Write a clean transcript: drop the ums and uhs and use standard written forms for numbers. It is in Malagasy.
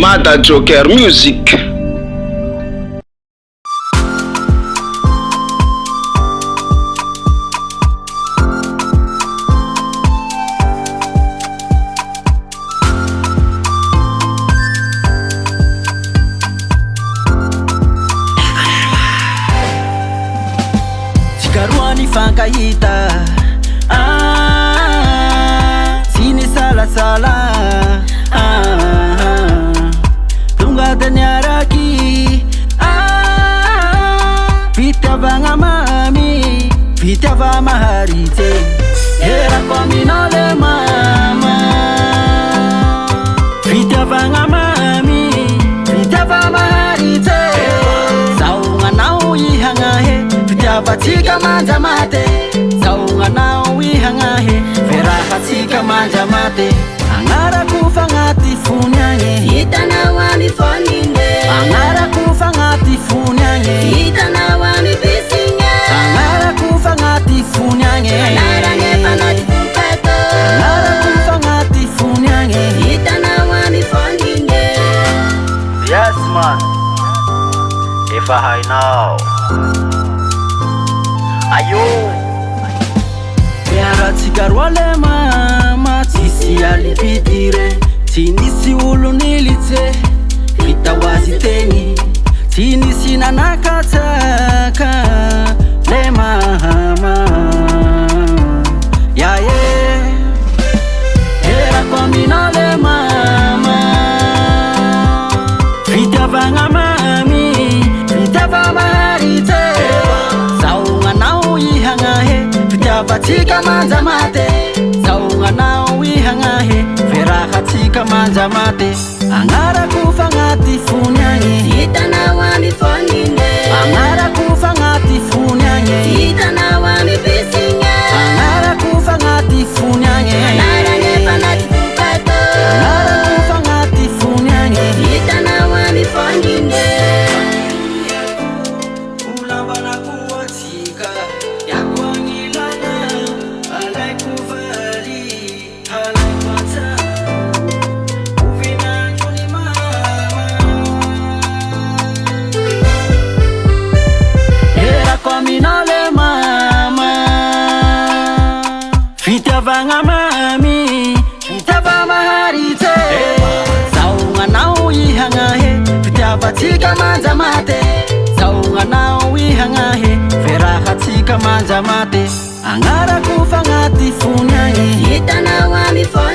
Mada Joker Music. Karuani fankahita sini sala tunga tanyaraki vita vanga mami vita va maharite era kominole mama vita vanga mami vita va maharite saunga nau yihangahe Fatika manja mate, saunga nao wihangahe, vera fatika manja mate. Angara kufa ngati funyange, ita na wami fonine. Angara kufa ngati funyange, ita na wami pisinge. Angara kufa ngati funyange, angara nefa ngati fukato. Angara kufa ngati funyange, ita na wami fonine. Yes man, if I know. Ayo Yara tikarwale mama Tisi alipitire Tinisi ulu nilite Itawazi teni Tinisi nanakataka Le mama Ya ye Era komina le mama Vita vanga mami Vita vanga harite Fatika manja mate, saunga nao wihangahe, vera fatika manja mate. Angara kufa ngati funyange, ita na wami fonine. Angara kufa ngati funyange, ita na wami pisinge. Angara kufa ngati funyange, angara nefa ngati fukato. Angara kufa ngati funyange, ita na wami fonine. Ulambana kuwatika, Minole mama Vita vanga mami Vita va maharite Saunga nao yihangahe Vita fatika manja mate Saunga nao yihangahe Vera fatika manja mate Angara kufa ngati funyange Ita na wami fonyange